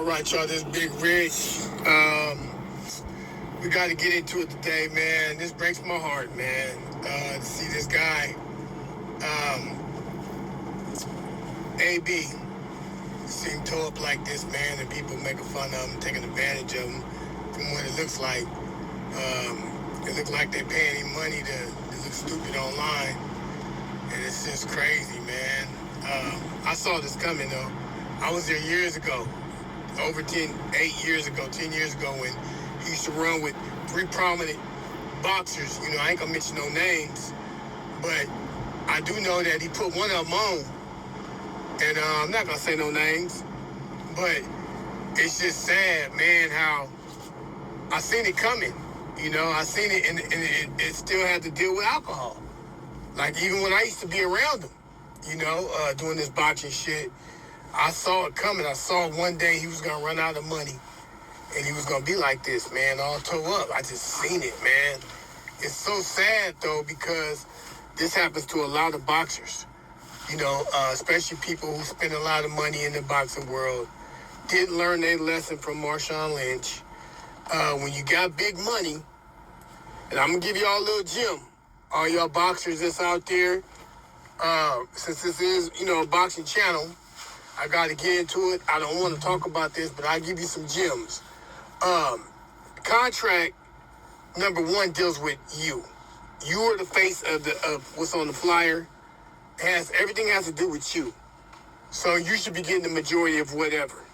All right, y'all, this Big Rich. We got to get into it today, man. This breaks my heart, man, to see this guy, AB, seem toe up like this, man, and people making fun of him, taking advantage of him from what it looks like. It looks like they're paying him money to look stupid online, and it's just crazy, man. I saw this coming, though. I was there years ago, over 10 years ago, when he used to run with 3 prominent boxers. You know, I ain't gonna mention no names, but I do know that he put one of them on. And I'm not gonna say no names, but it's just sad, man, how I seen it coming. You know, I seen it, and it still had to deal with alcohol. Like, even when I used to be around him, you know, doing this boxing shit, I saw it coming. I saw one day he was gonna run out of money, and he was gonna be like this, man, all toe up. I just seen it, man. It's so sad, though, because this happens to a lot of boxers. You know, especially people who spend a lot of money in the boxing world, didn't learn their lesson from Marshawn Lynch. When you got big money, and I'm going to give y'all a little gem, all y'all boxers that's out there, since this is, you know, a boxing channel, I got to get into it. I don't want to talk about this, but I'll give you some gems. Contract number 1 deals with you. You are the face of what's on the flyer. Everything has to do with you. So you should be getting the majority of whatever.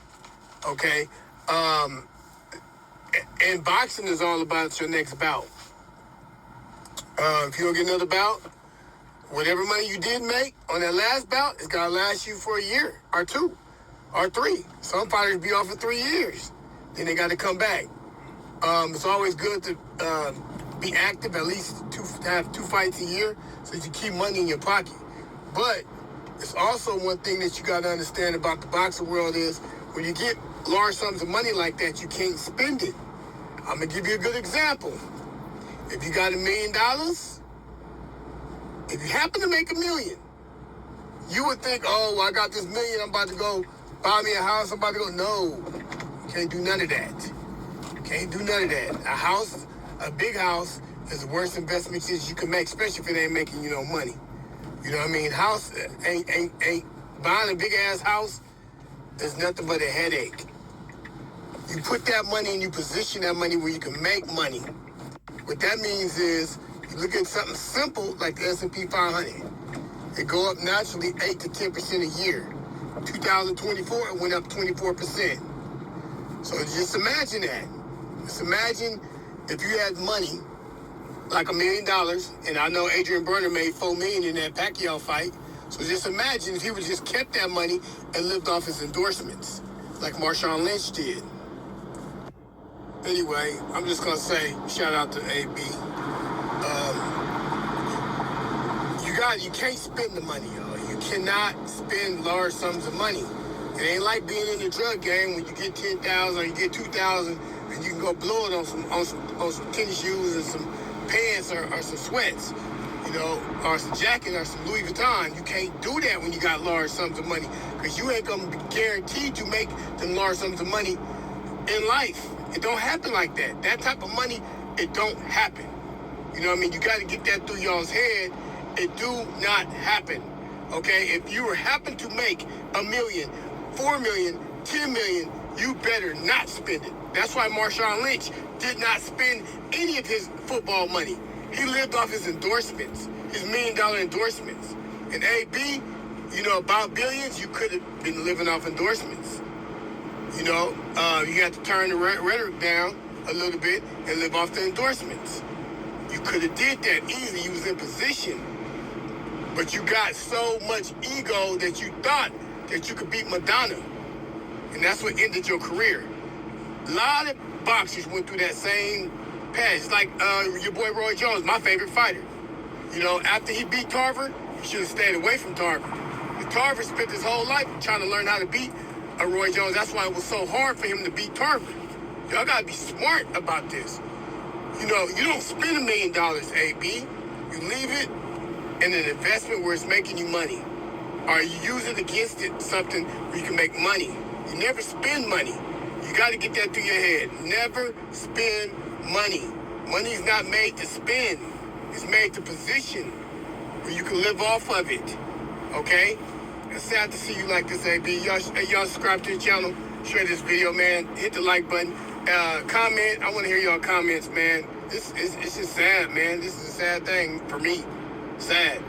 Okay? And boxing is all about your next bout. If you don't get another bout, whatever money you did make on that last bout, it's got to last you for a year or 2 or 3. Some fighters be off for 3 years. Then they got to come back. It's always good to be active, at least have 2 fights a year, so that you keep money in your pocket. But it's also one thing that you got to understand about the boxing world is when you get large sums of money like that, you can't spend it. I'm going to give you a good example. If you got $1 million, if you happen to make $1 million, you would think, oh, well, I got this $1 million, I'm about to go buy me a house, I'm about to go. No, you can't do none of that. Can't do none of that. A house, a big house, is the worst investment you can make, especially if it ain't making you no money. You know what I mean? House ain't buying a big ass house is nothing but a headache. You put that money and you position that money where you can make money. What that means is you look at something simple like the S&P 500. It go up naturally 8 to 10% a year. 2024 it went up 24%. So just imagine that. Just imagine if you had money like $1 million, and I know Adrien Broner made $4 million in that Pacquiao fight. So just imagine if he would just kept that money and lived off his endorsements, like Marshawn Lynch did. Anyway, I'm just gonna say shout out to AB. You can't spend the money, y'all. You cannot spend large sums of money. It ain't like being in the drug game when you get 10,000 or you get 2,000 and you can go blow it on some tennis shoes and some pants or some sweats, you know, or some jacket or some Louis Vuitton. You can't do that when you got large sums of money because you ain't gonna be guaranteed to make them large sums of money in life. It don't happen like that. That type of money, it don't happen. You know what I mean? You got to get that through y'all's head. It do not happen. Okay? If you happen to make $1 million, $4 million, $10 million, you better not spend it. That's why Marshawn Lynch did not spend any of his football money. He lived off his endorsements, his $1 million endorsements. And AB, you know, about billions, you could have been living off endorsements. You know, you have to turn the rhetoric down a little bit and live off the endorsements. You could have did that easily. You was in position. But you got so much ego that you thought that you could beat Madonna. And that's what ended your career. A lot of boxers went through that same path. It's like your boy Roy Jones, my favorite fighter. You know, after he beat Tarver, he should have stayed away from Tarver. Tarver spent his whole life trying to learn how to beat Roy Jones. That's why it was so hard for him to beat Tarver. Y'all got to be smart about this. You know, you don't spend $1 million, AB. You leave it in an investment where it's making you money. Or you use it against something where you can make money. You never spend money. You got to get that through your head. Never spend money. Money's not made to spend. It's made to position where you can live off of it. Okay? It's sad to see you like this, AB. Y'all subscribe to the channel. Share this video, man. Hit the like button. Comment. I want to hear y'all comments, man. It's just sad, man. This is a sad thing for me. Sad.